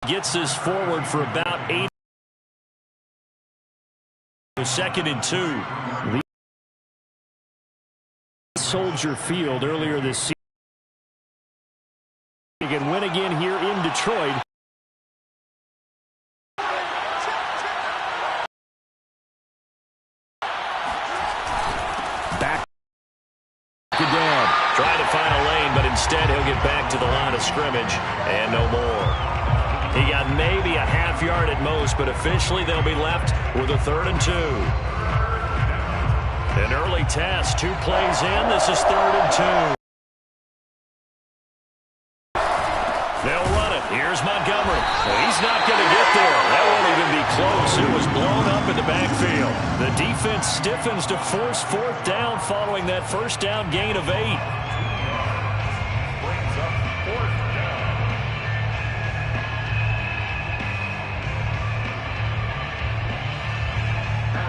Gets this forward for about 8. Second and 2. Soldier Field earlier this season. He can win again here in Detroit. Back down. Trying to find a lane, but instead he'll get back to the line of scrimmage and no more. He got maybe a half yard at most, but officially they'll be left with a 3rd and 2. An early test, 2 plays in. This is 3rd and 2. They'll run it. Here's Montgomery. Well, he's not going to get there. That won't even be close. It was blown up in the backfield. The defense stiffens to force 4th down following that first down gain of 8.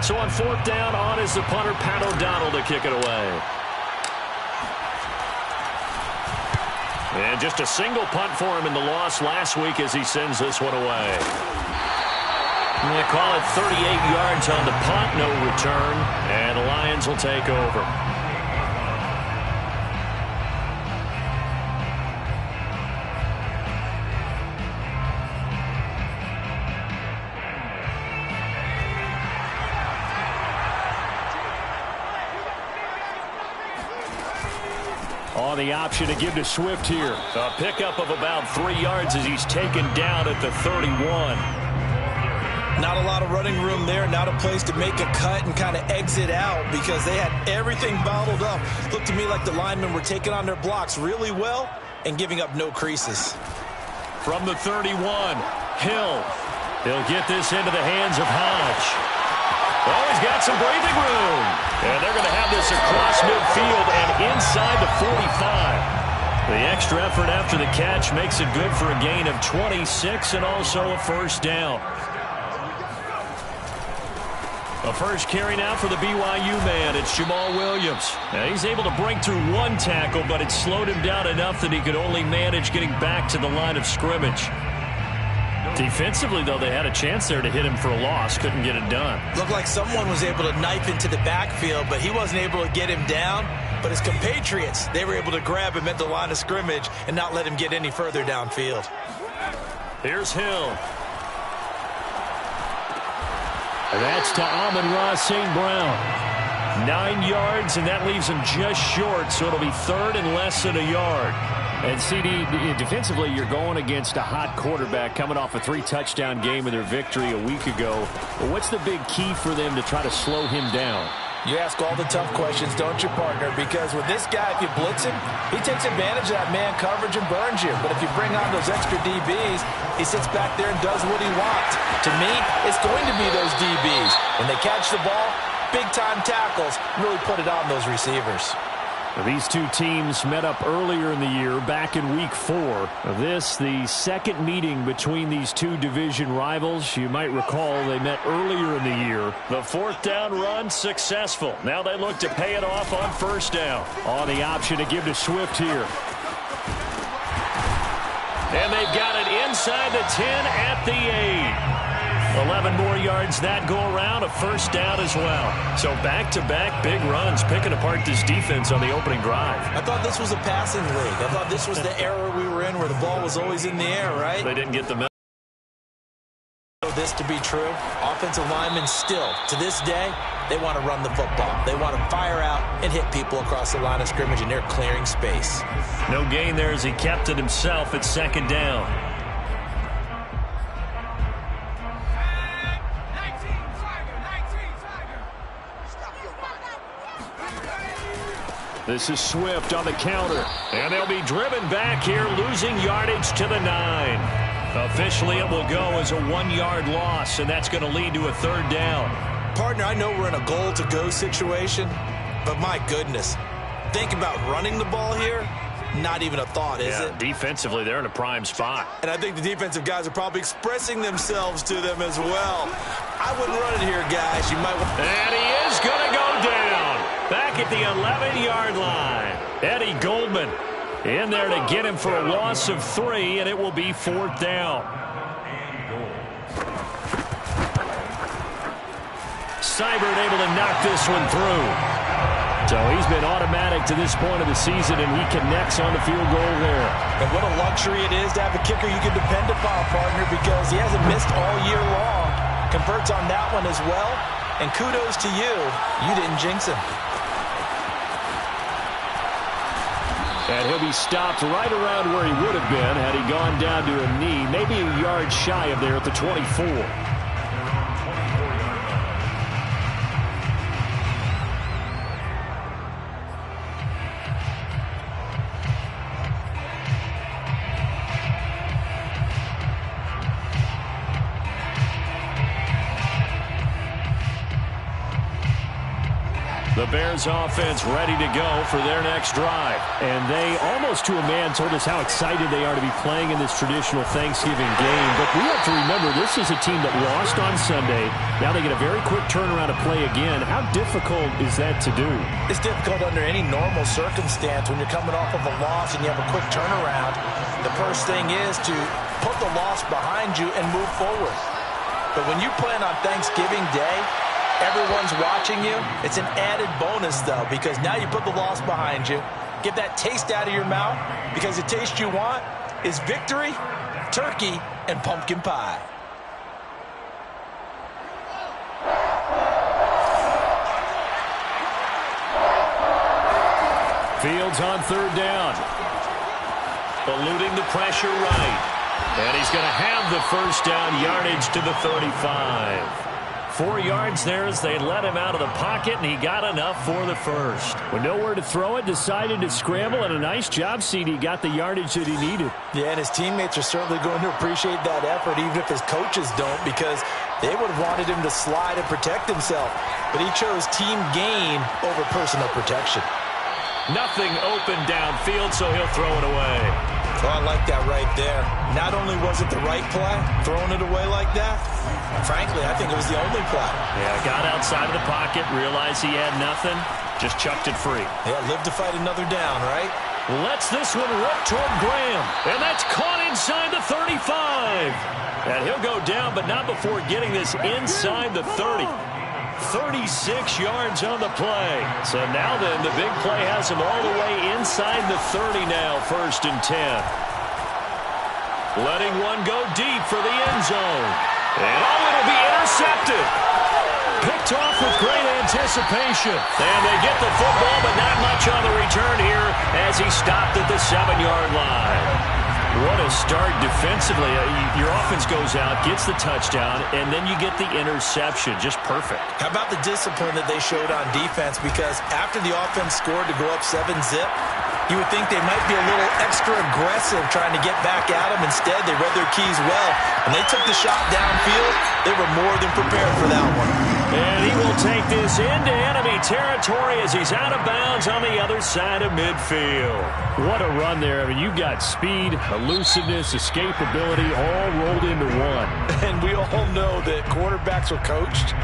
So on 4th down, on is the punter, Pat O'Donnell, to kick it away. And just a single punt for him in the loss last week as he sends this one away. And they call it 38 yards on the punt, no return, and the Lions will take over. On the option to give to Swift here. A pickup of about 3 yards as he's taken down at the 31. Not a lot of running room there. Not a place to make a cut and kind of exit out because they had everything bottled up. Looked to me like the linemen were taking on their blocks really well and giving up no creases. From the 31, Hill. He'll get this into the hands of Hodge. Oh, he's got some breathing room. And they're going to have this across midfield and inside the 45. The extra effort after the catch makes it good for a gain of 26 and also a first down. A first carry now for the BYU man. It's Jamal Williams. Now he's able to break through 1 tackle, but it slowed him down enough that he could only manage getting back to the line of scrimmage. Defensively, though, they had a chance there to hit him for a loss. Couldn't get it done. Looked like someone was able to knife into the backfield, but he wasn't able to get him down. But his compatriots, they were able to grab him at the line of scrimmage and not let him get any further downfield. Here's Hill. That's to Amon-Ra St. Brown. 9 yards, and that leaves him just short, so it'll be 3rd and less than a yard. And CD, defensively, you're going against a hot quarterback coming off a 3-touchdown game in their victory a week ago. Well, what's the big key for them to try to slow him down? You ask all the tough questions, don't you, partner? Because with this guy, if you blitz him, he takes advantage of that man coverage and burns you. But if you bring on those extra DBs, he sits back there and does what he wants. To me, it's going to be those DBs. When they catch the ball, big-time tackles, really put it on those receivers. These two teams met up earlier in the year, back in Week 4. This, the second meeting between these two division rivals. You might recall they met earlier in the year. The 4th down run successful. Now they look to pay it off on 1st down. On the option to give to Swift here. And they've got it inside the 10 at the 8. 11 more yards that go around, a first down as well. So back-to-back big runs, picking apart this defense on the opening drive. I thought this was a passing league. I thought this was the era we were in where the ball was always in the air, right? They didn't get the message. This to be true, offensive linemen still, to this day, they want to run the football. They want to fire out and hit people across the line of scrimmage, and they're clearing space. No gain there as he kept it himself at 2nd down. This is Swift on the counter. And they'll be driven back here, losing yardage to the 9. Officially, it will go as a 1-yard loss, and that's going to lead to a 3rd down. Partner, I know we're in a goal-to-go situation, but my goodness, think about running the ball here. Not even a thought, is it? Defensively, they're in a prime spot. And I think the defensive guys are probably expressing themselves to them as well. I wouldn't run it here, guys. You might. And he is going to go down. Back at the 11-yard line. Eddie Goldman in there to get him for a loss of 3, and it will be 4th down. Seibert able to knock this one through. So he's been automatic to this point of the season, and he connects on the field goal there. And what a luxury it is to have a kicker you can depend upon, partner, because he hasn't missed all year long. Converts on that one as well. And kudos to you. You didn't jinx him. And he'll be stopped right around where he would have been had he gone down to a knee, maybe a yard shy of there at the 24. The Bears offense ready to go for their next drive. And they, almost to a man, told us how excited they are to be playing in this traditional Thanksgiving game. But we have to remember, this is a team that lost on Sunday. Now they get a very quick turnaround to play again. How difficult is that to do? It's difficult under any normal circumstance when you're coming off of a loss and you have a quick turnaround. The first thing is to put the loss behind you and move forward. But when you plan on Thanksgiving Day, everyone's watching you. It's an added bonus, though, because now you put the loss behind you. Get that taste out of your mouth, because the taste you want is victory, turkey, and pumpkin pie. Fields on third down. Eluding the pressure right. And he's going to have the first down, yardage to the 35. 4 yards there as they let him out of the pocket, and he got enough for the first. With nowhere to throw it, decided to scramble, and a nice job, CD. Got the yardage that he needed. Yeah, and his teammates are certainly going to appreciate that effort, even if his coaches don't, because they would have wanted him to slide and protect himself. But he chose team gain over personal protection. Nothing open downfield, so he'll throw it away. Oh, I like that right there. Not only was it the right play, throwing it away like that, frankly, I think it was the only play. Yeah, got outside of the pocket, realized he had nothing, just chucked it free. Yeah, live to fight another down, right? Lets this one rip toward Graham, and that's caught inside the 35. And he'll go down, but not before getting this inside the 30. 36 yards on the play. So now then, the big play has him all the way inside the 30 now, 1st and 10. Letting one go deep for the end zone. And it'll be intercepted. Picked off with great anticipation. And they get the football, but not much on the return here as he stopped at the 7-yard line. What a start defensively. Your offense goes out, gets the touchdown, and then you get the interception. Just perfect. How about the discipline that they showed on defense? Because after the offense scored to go up 7-zip, you would think they might be a little extra aggressive trying to get back at them. Instead, they read their keys well. When they took the shot downfield, they were more than prepared for that one. And he will take this into enemy territory as he's out of bounds on the other side of midfield. What a run there. I mean, you've got speed, elusiveness, escapability all rolled into one. And we all know that quarterbacks are coached.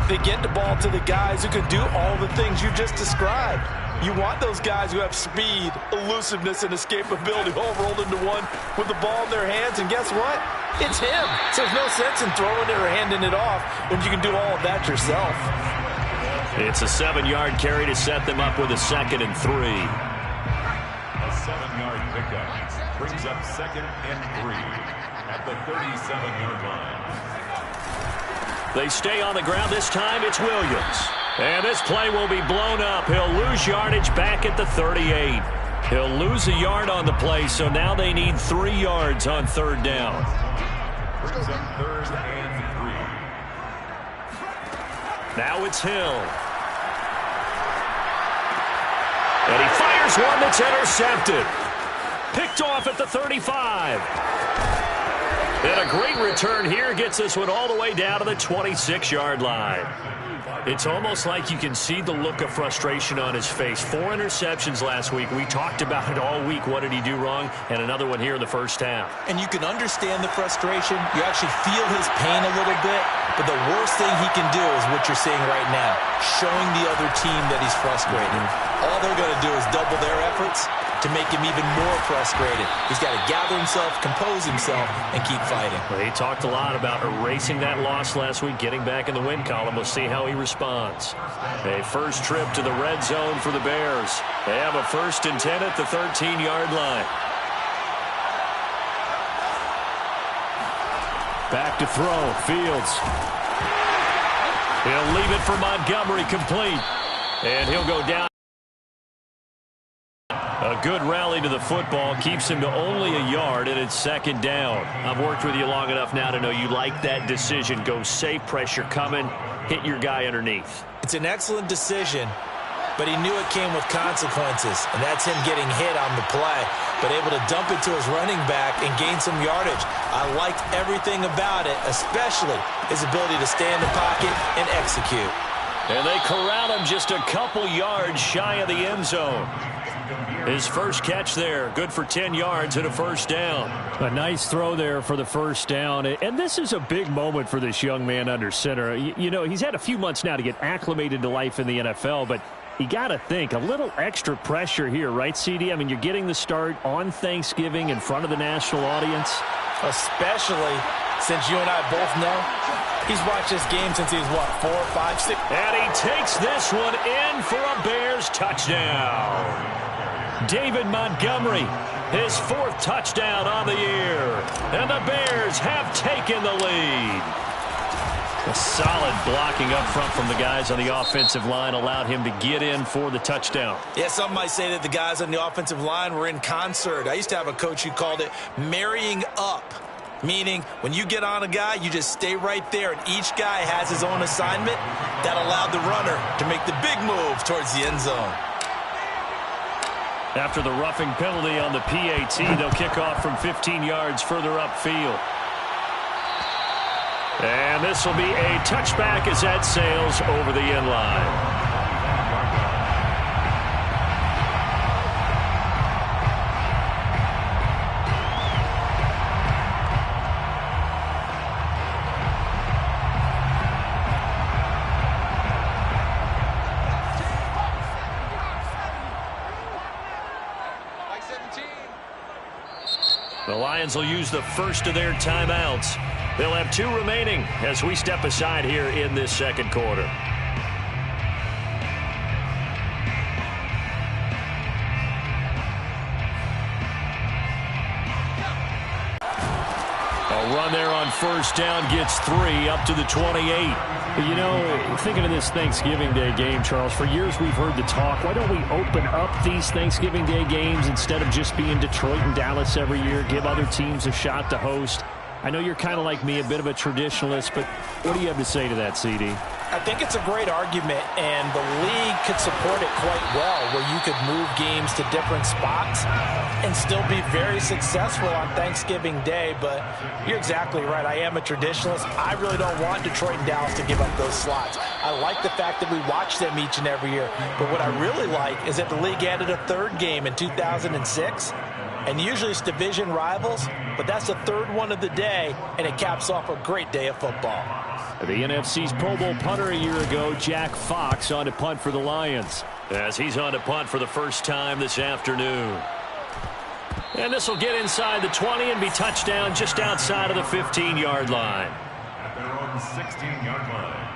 They get the ball to the guys who can do all the things you just described. You want those guys who have speed, elusiveness, and escapability all rolled into one with the ball in their hands. And guess what? It's him. So there's no sense in throwing it or handing it off when you can do all of that yourself. It's a 7-yard carry to set them up with a 2nd and 3. A 7-yard pickup brings up 2nd and 3 at the 37-yard line. They stay on the ground. This time it's Williams. And this play will be blown up. He'll lose yardage back at the 38. He'll lose a yard on the play, so now they need 3 yards on 3rd down. Brings up 3rd and 3. Now it's Hill. And he fires one that's intercepted. Picked off at the 35. And a great return here gets this one all the way down to the 26-yard line. It's almost like you can see the look of frustration on his face. 4 interceptions last week. We talked about it all week. What did he do wrong? And another one here in the first half. And you can understand the frustration. You actually feel his pain a little bit. But the worst thing he can do is what you're seeing right now, showing the other team that he's frustrated. All they're going to do is double their efforts to make him even more frustrated. He's got to gather himself, compose himself, and keep fighting. Well, he talked a lot about erasing that loss last week, getting back in the win column. We'll see how he responds. A first trip to the red zone for the Bears. They have a 1st and 10 at the 13-yard line. Back to throw. Fields. He'll leave it for Montgomery, complete. And he'll go down. A good rally to the football keeps him to only a yard, and it's 2nd down. I've worked with you long enough now to know you like that decision. Go safe, pressure coming, hit your guy underneath. It's an excellent decision, but he knew it came with consequences, and that's him getting hit on the play, but able to dump it to his running back and gain some yardage. I liked everything about it, especially his ability to stay in the pocket and execute. And they corral him just a couple yards shy of the end zone. His first catch there, good for 10 yards and a 1st down. A nice throw there for the 1st down. And this is a big moment for this young man under center. You know, he's had a few months now to get acclimated to life in the NFL, but you got to think, a little extra pressure here, right, CD? I mean, you're getting the start on Thanksgiving in front of the national audience. Especially since you and I both know he's watched this game since he was, what, 4, 5, 6? And he takes this one in for a Bears touchdown. David Montgomery, his 4th touchdown on the year. And the Bears have taken the lead. A solid blocking up front from the guys on the offensive line allowed him to get in for the touchdown. Yeah, some might say that the guys on the offensive line were in concert. I used to have a coach who called it marrying up, meaning when you get on a guy, you just stay right there, and each guy has his own assignment. That allowed the runner to make the big move towards the end zone. After the roughing penalty on the PAT, they'll kick off from 15 yards further upfield. And this will be a touchback as that sails over the end line. The Lions will use the first of their timeouts. They'll have 2 remaining as we step aside here in this 2nd quarter. A run there on 1st down gets 3 up to the 28. You know, thinking of this Thanksgiving Day game, Charles, for years we've heard the talk, why don't we open up these Thanksgiving Day games instead of just being Detroit and Dallas every year, give other teams a shot to host? I know you're kind of like me, a bit of a traditionalist, but what do you have to say to that, CD? I think it's a great argument, and the league could support it quite well, where you could move games to different spots and still be very successful on Thanksgiving Day. But you're exactly right. I am a traditionalist. I really don't want Detroit and Dallas to give up those slots. I like the fact that we watch them each and every year. But what I really like is that the league added a 3rd game in 2006. And usually it's division rivals, but that's the 3rd one of the day, and it caps off a great day of football. The NFC's Pro Bowl punter a year ago, Jack Fox, on to punt for the Lions, as he's on to punt for the first time this afternoon. And this will get inside the 20 and be touchdown just outside of the 15-yard line. At their own 16-yard line.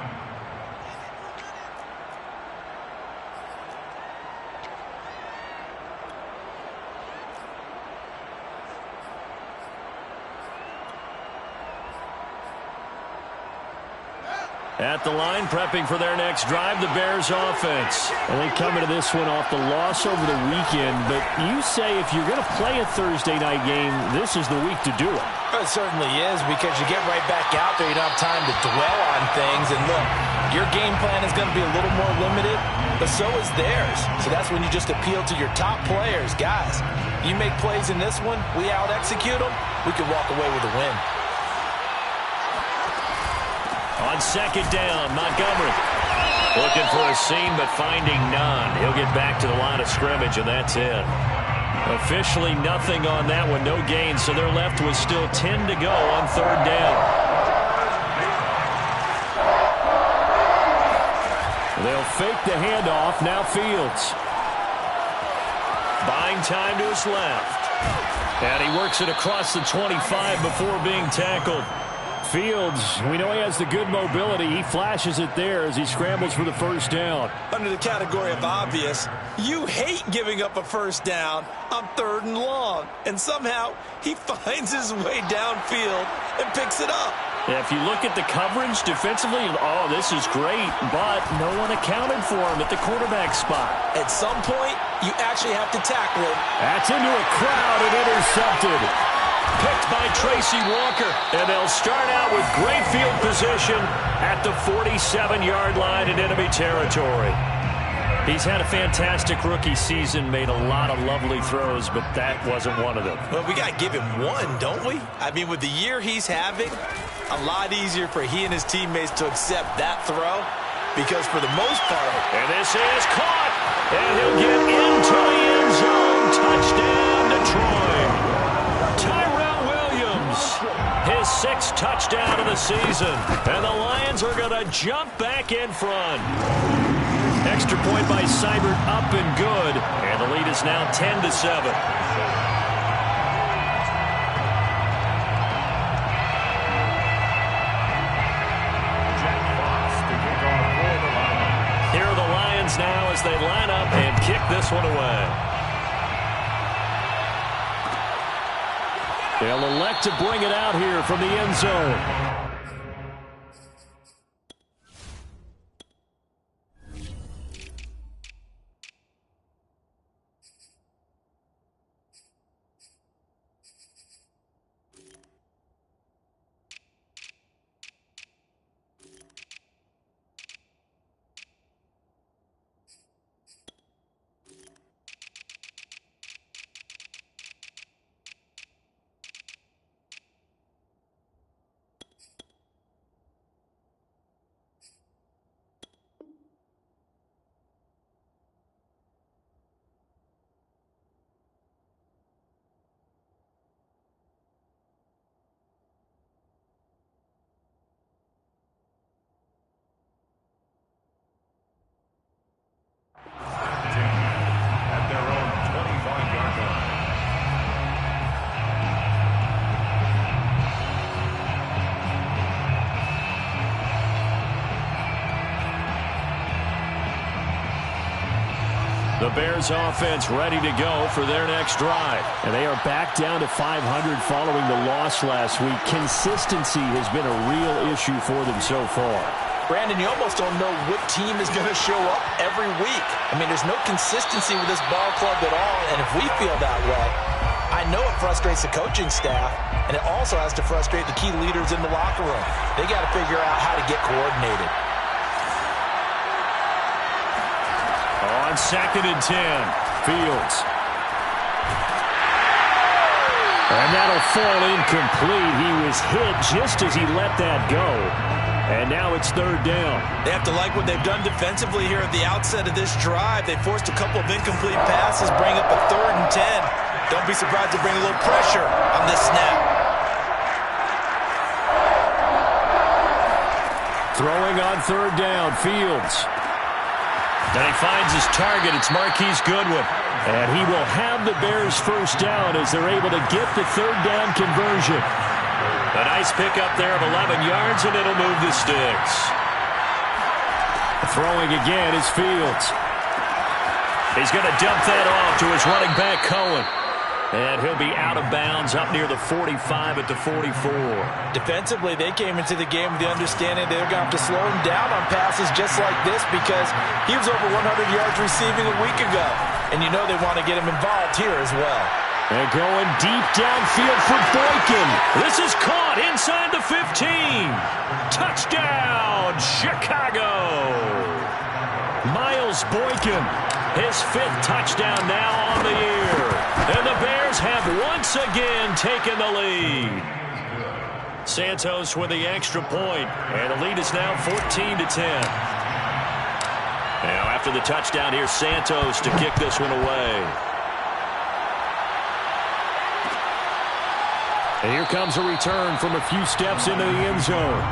At the line, prepping for their next drive, the Bears offense. And they come into this one off the loss over the weekend, but you say if you're going to play a Thursday night game, this is the week to do it. It certainly is, because you get right back out there. You don't have time to dwell on things. And look, your game plan is going to be a little more limited, but so is theirs. So that's when you just appeal to your top players. Guys, you make plays in this one, we out-execute them, we can walk away with a win. On 2nd down, Montgomery looking for a seam, but finding none. He'll get back to the line of scrimmage, and that's it. Officially nothing on that one, no gain, so they're left with still 10 to go on 3rd down. They'll fake the handoff, now Fields. By Buying time to his left. And he works it across the 25 before being tackled. Fields, we know he has the good mobility. He flashes it there as he scrambles for the first down. Under the category of obvious, you hate giving up a first down on 3rd and long. And somehow he finds his way downfield and picks it up. If you look at the coverage defensively, oh, this is great, but no one accounted for him at the quarterback spot. At some point, you actually have to tackle him. That's into a crowd and intercepted. Picked by Tracy Walker, and they'll start out with great field position at the 47-yard line in enemy territory. He's had a fantastic rookie season, made a lot of lovely throws, but that wasn't one of them. Well, we got to give him one, don't we? I mean, with the year he's having, a lot easier for he and his teammates to accept that throw, because for the most part... And this is caught, and he'll get into the end zone. Touchdown, Detroit. Tyrell Williams, his 6th touchdown of the season, and the Lions are going to jump back in front. Extra point by Seibert, up and good, and the lead is now 10-7. Here are the Lions now as they line up and kick this one away. They'll elect to bring it out here from the end zone. The Bears offense ready to go for their next drive. And they are back down to 500 following the loss last week. Consistency has been a real issue for them so far. Brandon, you almost don't know what team is going to show up every week. I mean, there's no consistency with this ball club at all, and if we feel that way, I know it frustrates the coaching staff, and it also has to frustrate the key leaders in the locker room. They got to figure out how to get coordinated. On 2nd and 10, Fields. And that'll fall incomplete. He was hit just as he let that go. And now it's 3rd down. They have to like what they've done defensively here at the outset of this drive. They forced a couple of incomplete passes, bring up a 3rd and 10. Don't be surprised to bring a little pressure on this snap. Throwing on 3rd down, Fields. And he finds his target. It's Marquise Goodwin. And he will have the Bears first down as they're able to get the 3rd down conversion. A nice pickup there of 11 yards, and it'll move the sticks. Throwing again is Fields. He's going to dump that off to his running back, Cohen. And he'll be out of bounds up near the 45 at the 44. Defensively, they came into the game with the understanding they're going to have to slow him down on passes just like this because he was over 100 yards receiving a week ago. And you know they want to get him involved here as well. And going deep downfield for Boykin. This is caught inside the 15. Touchdown, Chicago. Miles Boykin, his 5th touchdown now on the year. And the Bears have once again taken the lead. Santos with the extra point, and the lead is now 14-10. Now after the touchdown, here's Santos to kick this one away. And here comes a return from a few steps into the end zone.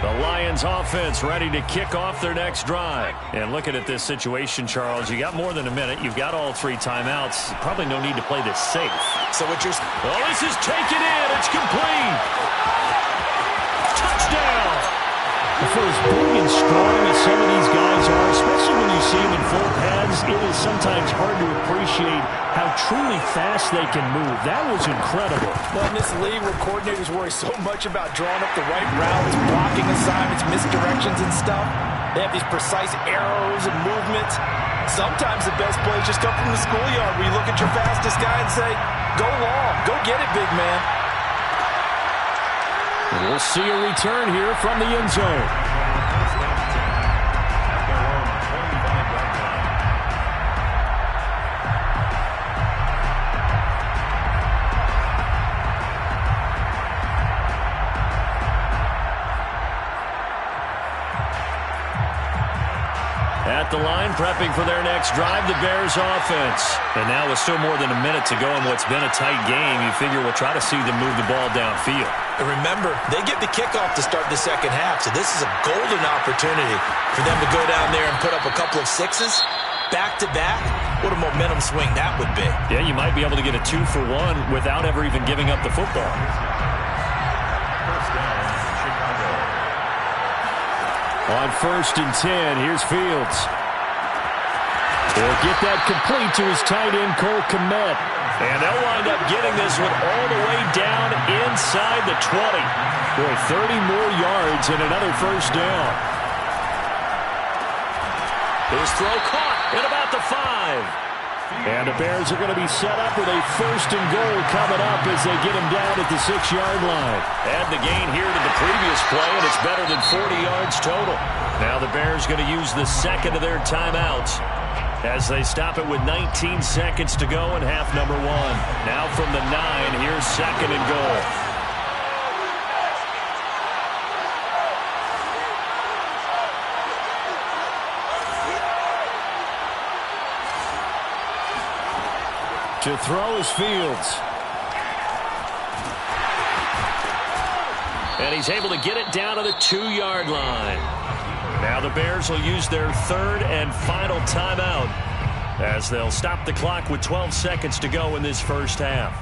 The Lions offense ready to kick off their next drive. And looking at this situation, Charles, you got more than a minute. You've got all 3 timeouts. Probably no need to play this safe. So what you're... Oh, this is taken in. It's complete. Touchdown. For as big and strong as some of these guys are, especially when you see them in full pads, it is sometimes hard to appreciate how truly fast they can move. That was incredible. Well, in this league where coordinators worry so much about drawing up the right routes, blocking assignments, misdirections and stuff, they have these precise arrows and movements. Sometimes the best plays just come from the schoolyard where you look at your fastest guy and say, go long, go get it, big man. We'll see a return here from the end zone. At the line, prepping for their next drive, the Bears offense. And now with still more than a minute to go in what's been a tight game, you figure we'll try to see them move the ball downfield. And remember, they get the kickoff to start the second half, so this is a golden opportunity for them to go down there and put up a couple of 6s back-to-back. What a momentum swing that would be. Yeah, you might be able to get a 2-for-1 without ever even giving up the football. First down, Chicago. On 1st and 10, here's Fields. He'll get that complete to his tight end, Cole Kmet. And they'll wind up getting this one all the way down inside the 20. Boy, 30 more yards and another first down. His throw caught at about the 5. And the Bears are going to be set up with a 1st and goal coming up as they get him down at the 6-yard line. Add the gain here to the previous play, and it's better than 40 yards total. Now the Bears going to use the second of their timeouts as they stop it with 19 seconds to go in half number 1. Now from the 9, here's 2nd and goal. To throw is Fields. And he's able to get it down to the 2-yard line. Now the Bears will use their 3rd and final timeout as they'll stop the clock with 12 seconds to go in this first half.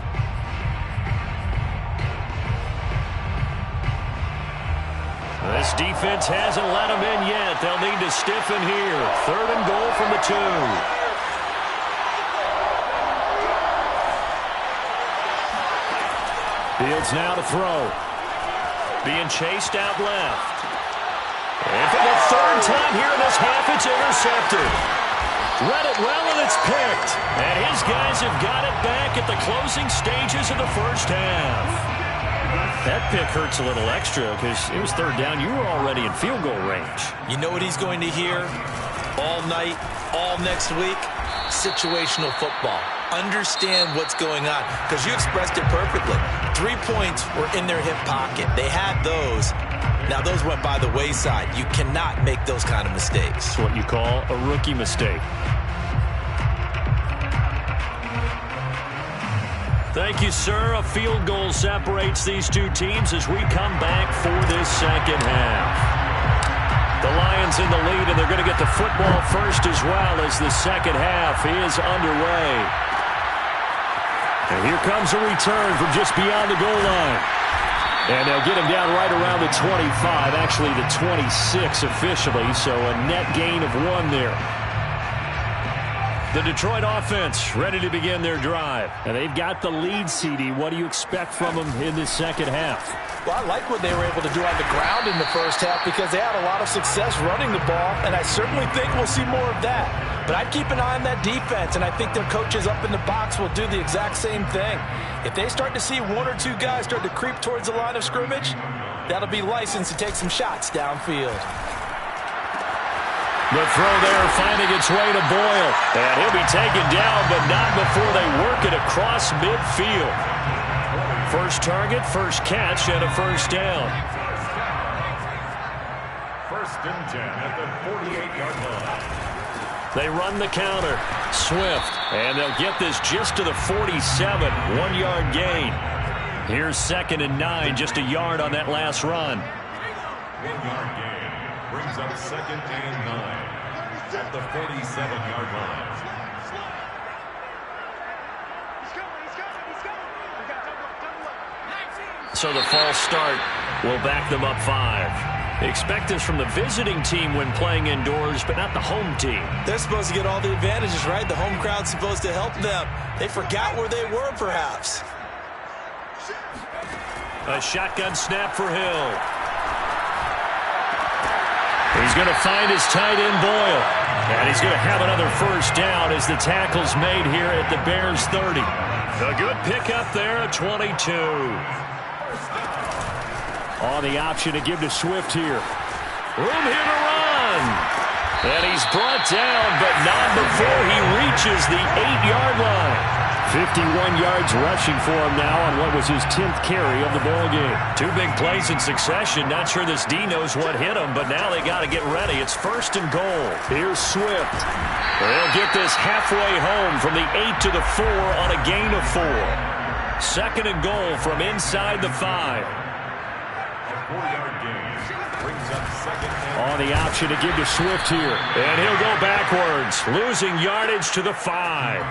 This defense hasn't let them in yet. They'll need to stiffen here. 3rd and goal from the 2. Fields now to throw. Being chased out left. And for the 3rd time here in this half, it's intercepted. Read it well, and it's picked. And his guys have got it back at the closing stages of the first half. That pick hurts a little extra because it was 3rd down. You were already in field goal range. You know what he's going to hear all night, all next week? Situational football. Understand what's going on, because you expressed it perfectly. 3 points were in their hip pocket. They had those. Now, those went by the wayside. You cannot make those kind of mistakes. It's what you call a rookie mistake. Thank you, sir. A field goal separates these two teams as we come back for this second half. The Lions in the lead, and they're going to get the football first as well as the second half is underway. And here comes a return from just beyond the goal line. And they'll get him down right around the 25, actually the 26 officially, so a net gain of 1 there. The Detroit offense ready to begin their drive. And they've got the lead, CD. What do you expect from them in this second half? Well, I like what they were able to do on the ground in the first half because they had a lot of success running the ball, and I certainly think we'll see more of that. But I'd keep an eye on that defense, and I think their coaches up in the box will do the exact same thing. If they start to see 1 or 2 guys start to creep towards the line of scrimmage, that'll be license to take some shots downfield. The throw there finding its way to Boyle. And he'll be taken down, but not before they work it across midfield. First target, first catch, and a first down. 1st and 10 at the 48-yard line. They run the counter. Swift. And they'll get this just to the 47. 1-yard gain. Here's 2nd and 9, just a yard on that last run. 1-yard gain. Brings up 2nd and 9 at the 47-yard line. So the false start will back them up 5. Expect this from the visiting team when playing indoors, but not the home team. They're supposed to get all the advantages, right? The home crowd's supposed to help them. They forgot where they were, perhaps. A shotgun snap for Hill. He's going to find his tight end, Boyle. And he's going to have another first down as the tackle's made here at the Bears 30. A good pickup there at 22. On the option to give to Swift here. Room here to run. And he's brought down, but not before he reaches the 8-yard line. 51 yards rushing for him now on what was his 10th carry of the ball game. 2 big plays in succession. Not sure this D knows what hit him, but now they got to get ready. It's 1st and goal. Here's Swift. They'll get this halfway home from the 8 to the 4 on a gain of 4. 2nd and goal from inside the 5. 4-yard gain. Brings up 2nd and on the option to give to Swift here. And he'll go backwards, losing yardage to the 5.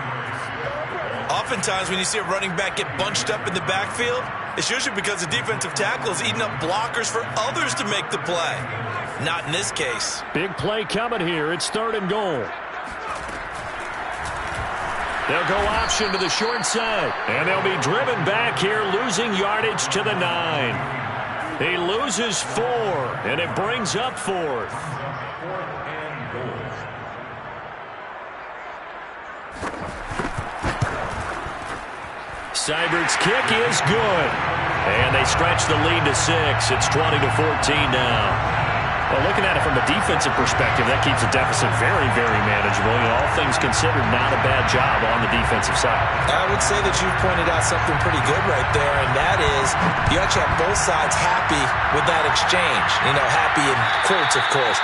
Oftentimes when you see a running back get bunched up in the backfield, it's usually because the defensive tackle is eating up blockers for others to make the play. Not in this case. Big play coming here. It's 3rd and goal. They'll go option to the short side. And they'll be driven back here, losing yardage to the 9. He loses 4, and it brings up 4th. 4th and goal. Seibert's kick is good. And they stretch the lead to 6. It's 20-14 now. Well, looking at it from a defensive perspective, that keeps the deficit very, very manageable. You know, all things considered, not a bad job on the defensive side. I would say that you've pointed out something pretty good right there, and that is you actually have both sides happy with that exchange. You know, happy in quotes, of course.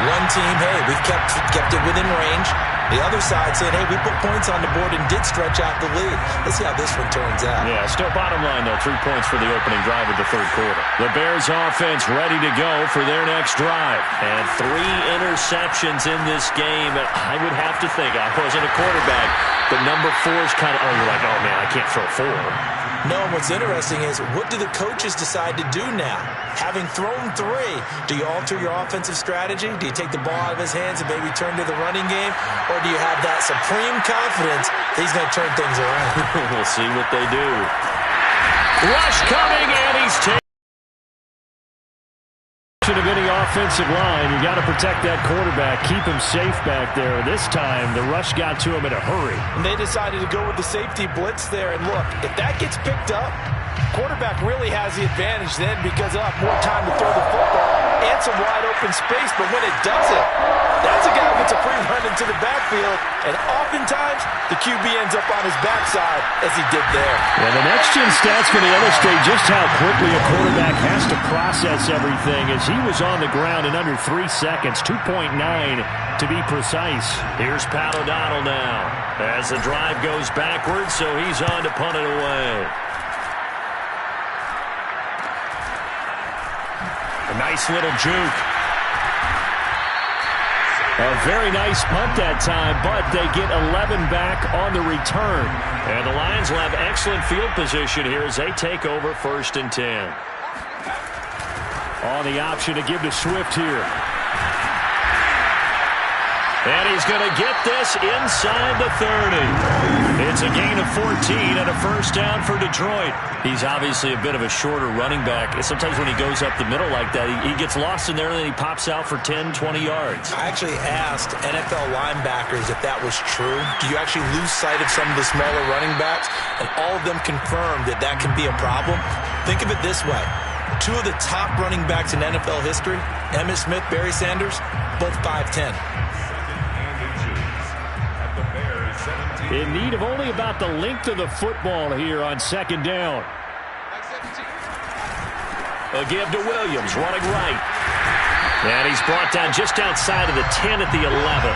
One team, hey, we've kept it within range. The other side said, hey, we put points on the board and did stretch out the lead. Let's see how this one turns out. Yeah, still bottom line, though, 3 points for the opening drive of the 3rd quarter. The Bears offense ready to go for their next drive. And 3 interceptions in this game. I would have to think, I wasn't a quarterback, but number 4 is kind of, you're like, oh, man, I can't throw 4. No, and what's interesting is, what do the coaches decide to do now? Having thrown 3, do you alter your offensive strategy? Do you take the ball out of his hands and maybe turn to the running game? Or do you have that supreme confidence that he's going to turn things around? We'll see what they do. Rush coming, and he's taken. Of any offensive line, you got to protect that quarterback, keep him safe back there. This time, the rush got to him in a hurry. And they decided to go with the safety blitz there. And look, if that gets picked up, quarterback really has the advantage then because he'll have more time to throw the football and some wide open space. But when it doesn't, that's a guy who gets a free run into the backfield. And oftentimes, the QB ends up on his backside as he did there. Well, the next-gen stats going to illustrate just how quickly a quarterback has to process everything as he was on the ground in under 3 seconds, 2.9 to be precise. Here's Pat O'Donnell now as the drive goes backwards, so he's on to punt it away. A nice little juke. A very nice punt that time, but they get 11 back on the return. And the Lions will have excellent field position here as they take over 1st and 10. On the option to give to Swift here. And he's going to get this inside the 30. It's a gain of 14 and a first down for Detroit. He's obviously a bit of a shorter running back. Sometimes when he goes up the middle like that, he gets lost in there and then he pops out for 10, 20 yards. I actually asked NFL linebackers if that was true. Do you actually lose sight of some of the smaller running backs? And all of them confirmed that that can be a problem. Think of it this way. 2 of the top running backs in NFL history, Emmitt Smith, Barry Sanders, both 5'10". In need of only about the length of the football here on 2nd down. A give to Williams, running right. And he's brought down just outside of the 10 at the 11.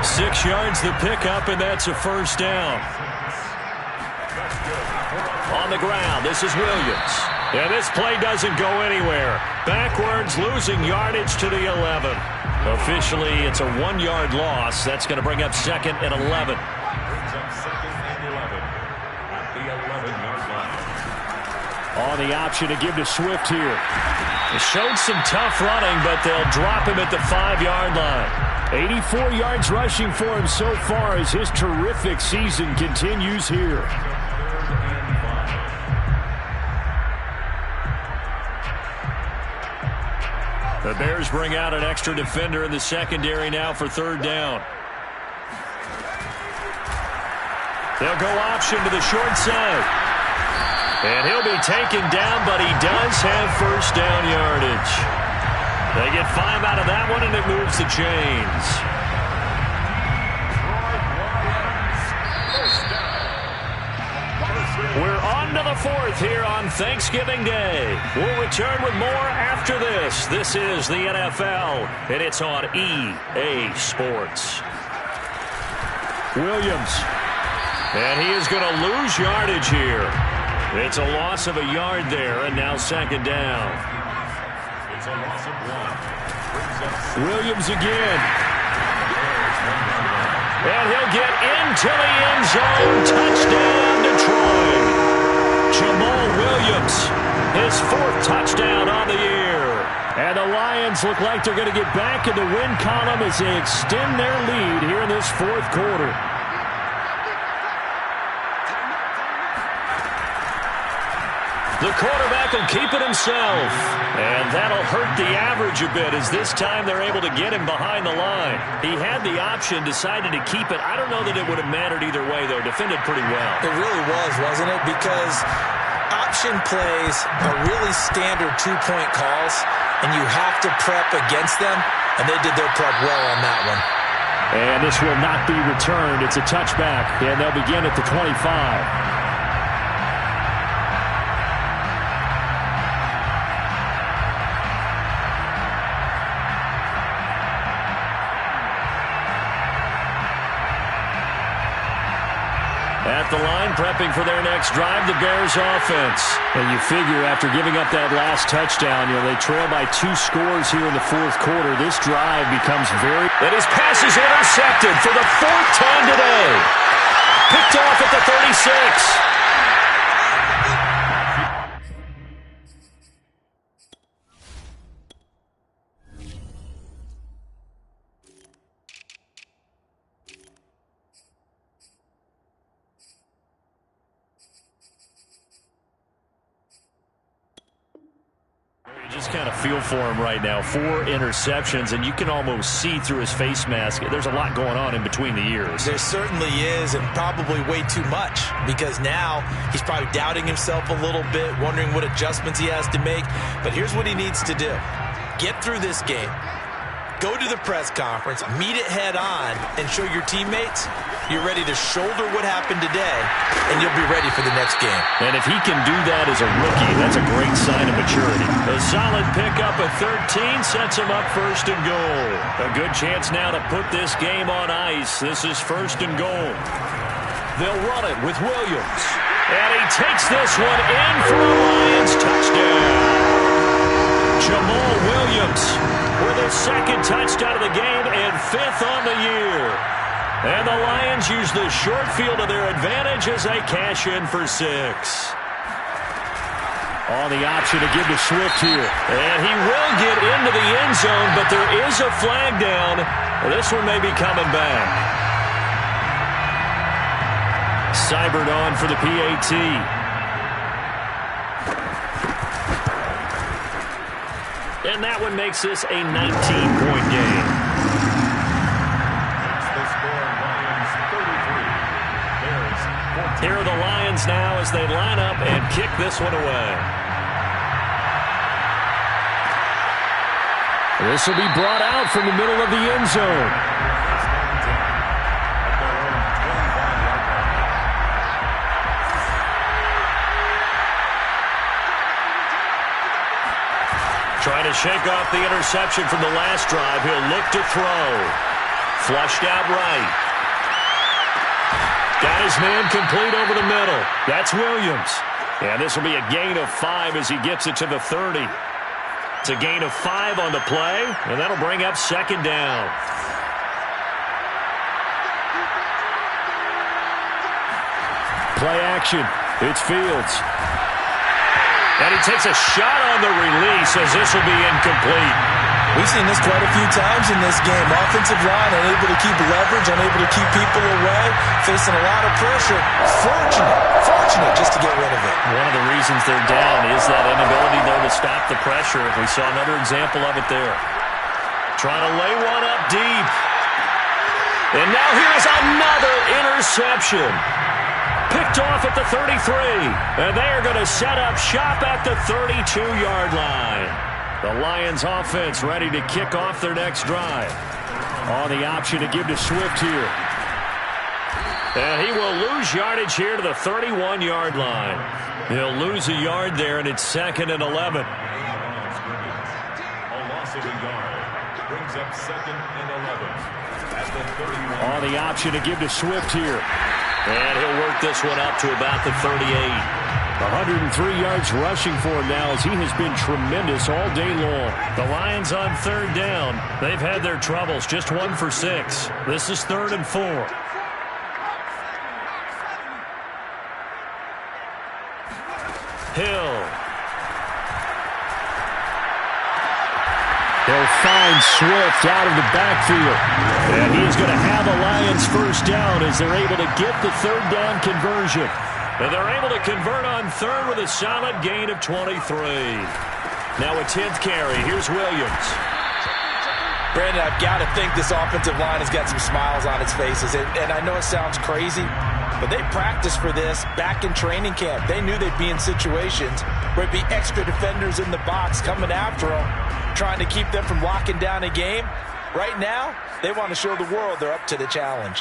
6 yards the pickup, and that's a first down. On the ground, this is Williams. Yeah, this play doesn't go anywhere. Backwards, losing yardage to the 11. Officially, it's a 1-yard loss. That's going to bring up 2nd and 11. Brings up 2nd and 11 at the 11-yard line. On the option to give to Swift here. He showed some tough running, but they'll drop him at the 5-yard line. 84 yards rushing for him so far as his terrific season continues here. The Bears bring out an extra defender in the secondary now for 3rd down. They'll go option to the short side. And he'll be taken down, but he does have 1st down yardage. They get 5 out of that one, and it moves the chains. We're on to the 4th here on Thanksgiving Day. We'll return with more after this. This is the NFL, and it's on EA Sports. Williams. And he is going to lose yardage here. It's a loss of a yard there, and now 2nd down. It's a loss of 1. Williams again. And he'll get into the end zone. Touchdown, Detroit. Jamal Williams, his 4th touchdown on the year. And the Lions look like they're going to get back in the win column as they extend their lead here in this 4th quarter. The quarterback will keep it himself. And that'll hurt the average a bit as this time they're able to get him behind the line. He had the option, decided to keep it. I don't know that it would have mattered either way, though. Defended pretty well. It really was, wasn't it? Because option plays are really standard 2-point calls, and you have to prep against them, and they did their prep well on that one. And this will not be returned. It's a touchback, and they'll begin at the 25. At the line, prepping for their next drive, the Bears offense. And you figure after giving up that last touchdown, they trail by 2 scores here in the 4th quarter. This drive becomes very... And his pass is intercepted for the 4th time today. Picked off at the 36. Just kind of feel for him right now. 4 interceptions, and you can almost see through his face mask. There's a lot going on in between the ears. There certainly is, and probably way too much, because now he's probably doubting himself a little bit, wondering what adjustments he has to make. But here's what he needs to do. Get through this game. Go to the press conference, meet it head on, and show your teammates you're ready to shoulder what happened today, and you'll be ready for the next game. And if he can do that as a rookie, that's a great sign of maturity. A solid pickup at 13 sets him up 1st and goal. A good chance now to put this game on ice. This is 1st and goal. They'll run it with Williams. And he takes this one in for a Lions touchdown. Jamal Williams with his 2nd touchdown of the game and 5th on the year. And the Lions use the short field to their advantage as they cash in for 6. On the option to give to Swift here. And he will get into the end zone, but there is a flag down. This one may be coming back. Seibert on for the PAT. And that one makes this a 19-point game. Here are the Lions now as they line up and kick this one away. This will be brought out from the middle of the end zone. Trying to shake off the interception from the last drive. He'll look to throw. Flushed out right. Got his man complete over the middle. That's Williams. And this will be a gain of 5 as he gets it to the 30. It's a gain of 5 on the play, and that'll bring up second down. Play action. It's Fields. And he takes a shot on the release as this will be incomplete. We've seen this quite a few times in this game. Offensive line unable to keep leverage, unable to keep people away, facing a lot of pressure. Fortunate just to get rid of it. One of the reasons they're down is that inability, though, to stop the pressure. We saw another example of it there. Trying to lay one up deep. And now here's another interception. Picked off at the 33. And they are going to set up shop at the 32-yard line. The Lions offense ready to kick off their next drive. On the option to give to Swift here. And he will lose yardage here to the 31-yard line. He'll lose a yard there, and it's 2nd and 11. A loss of a yard brings up 2nd and 11 at the 31. On the option to give to Swift here. And he'll work this one up to about the 38. 103 yards rushing for him now as he has been tremendous all day long. The Lions on 3rd down. They've had their troubles, just 1 for 6. This is 3rd and 4. Hill. They'll find Swift out of the backfield. And he is going to have a Lions first down as they're able to get the 3rd down conversion. And they're able to convert on 3rd with a solid gain of 23. Now a 10th carry. Here's Williams. Brandon, I've got to think this offensive line has got some smiles on its faces. And I know it sounds crazy, but they practiced for this back in training camp. They knew they'd be in situations where it'd be extra defenders in the box coming after them, trying to keep them from locking down a game. Right now, they want to show the world they're up to the challenge.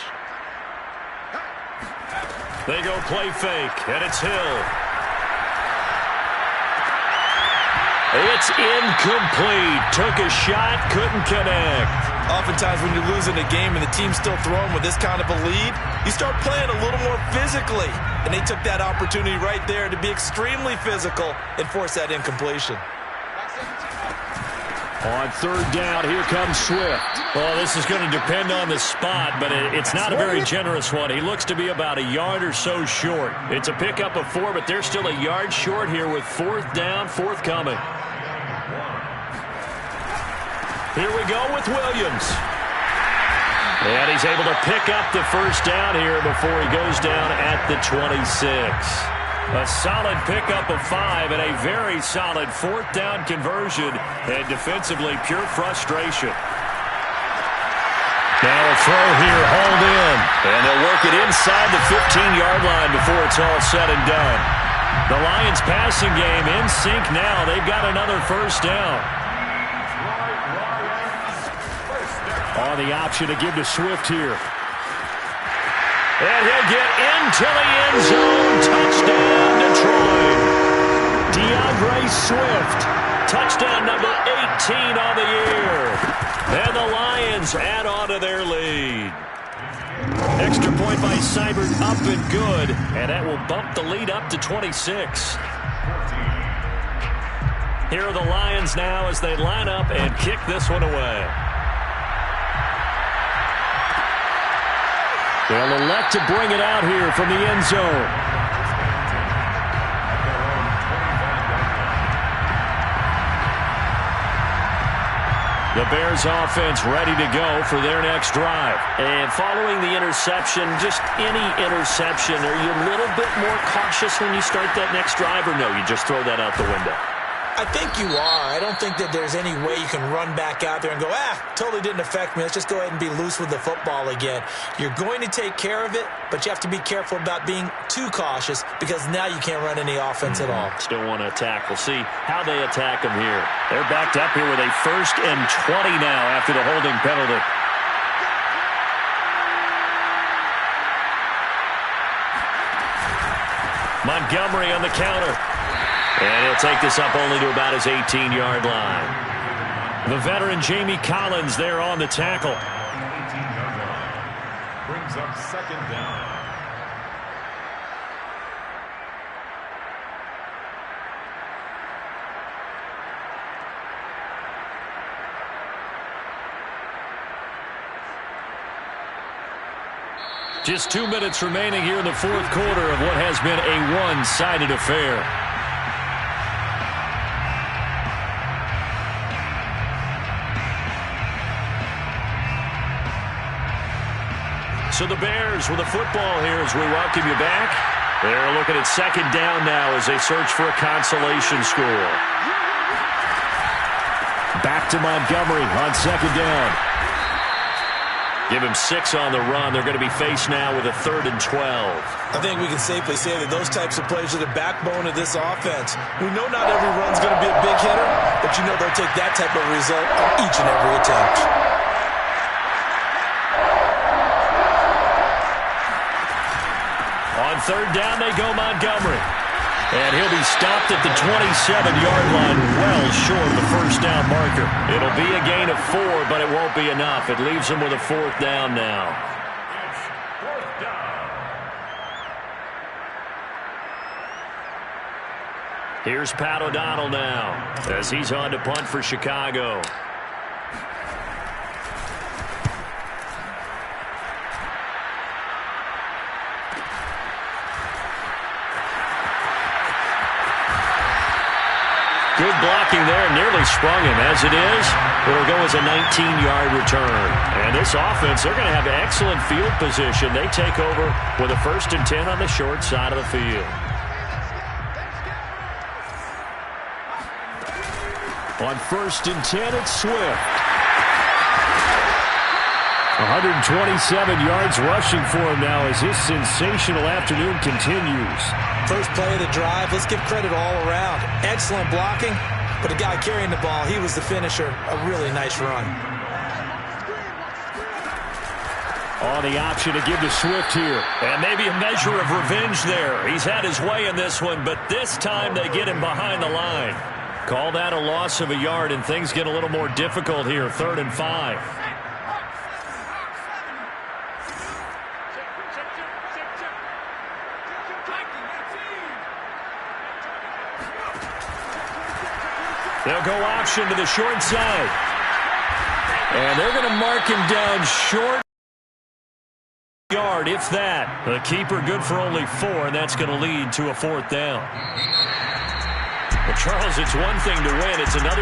They go play fake, and it's Hill. It's incomplete. Took a shot, couldn't connect. Oftentimes when you're losing a game and the team's still throwing with this kind of a lead, you start playing a little more physically. And they took that opportunity right there to be extremely physical and force that incompletion. On 3rd down, here comes Swift. Well, this is going to depend on the spot, but it's not a very generous one. He looks to be about a yard or so short. It's a pickup of 4, but they're still a yard short here with 4th down, forthcoming. Here we go with Williams. And he's able to pick up the first down here before he goes down at the 26. A solid pickup of 5 and a very solid 4th down conversion, and defensively pure frustration. Now a throw here, hauled in, and they'll work it inside the 15-yard line before it's all said and done. The Lions passing game in sync now. They've got another first down. On the option to give to Swift here. And he'll get into the end zone. Touchdown, Detroit. DeAndre Swift. Touchdown number 18 on the year. And the Lions add on to their lead. Extra point by Seibert up and good. And that will bump the lead up to 26. Here are the Lions now as they line up and kick this one away. They'll elect to bring it out here from the end zone. The Bears offense ready to go for their next drive. And following the interception, just any interception, are you a little bit more cautious when you start that next drive, or no, you just throw that out the window? I think you are. I don't think that there's any way you can run back out there and go, totally didn't affect me. Let's just go ahead and be loose with the football again. You're going to take care of it, but you have to be careful about being too cautious because now you can't run any offense at all. Still want to attack. We'll see how they attack them here. They're backed up here with a 1st and 20 now after the holding penalty. Montgomery on the counter. And he'll take this up only to about his 18-yard line. The veteran Jamie Collins there on the tackle. 18-yard line. Brings up 2nd down. Just 2 minutes remaining here in the fourth quarter of what has been a one-sided affair. So the Bears with the football here as we welcome you back. They're looking at second down now as they search for a consolation score. Back to Montgomery on second down. Give him 6 on the run. They're going to be faced now with a 3rd and 12. I think we can safely say that those types of plays are the backbone of this offense. We know not every run's going to be a big hitter, but you know they'll take that type of result on each and every attempt. On third down, they go Montgomery. And he'll be stopped at the 27-yard line, well short of the first down marker. It'll be a gain of 4, but it won't be enough. It leaves him with a 4th down now. Here's Pat O'Donnell now as he's on to punt for Chicago. Good blocking there, nearly sprung him. As it is, it'll go as a 19-yard return. And this offense, they're going to have excellent field position. They take over with a 1st and 10 on the short side of the field. On 1st and 10, it's Swift. 127 yards rushing for him now as this sensational afternoon continues. First play of the drive, let's give credit all around. Excellent blocking, but the guy carrying the ball, he was the finisher. A really nice run. On the option to give to Swift here. And maybe a measure of revenge there. He's had his way in this one, but this time they get him behind the line. Call that a loss of a yard, and things get a little more difficult here. 3rd and 5. They'll go option to the short side. And they're going to mark him down short yard, if that. The keeper good for only 4, and that's going to lead to a 4th down. Well, Charles, it's one thing to win. It's another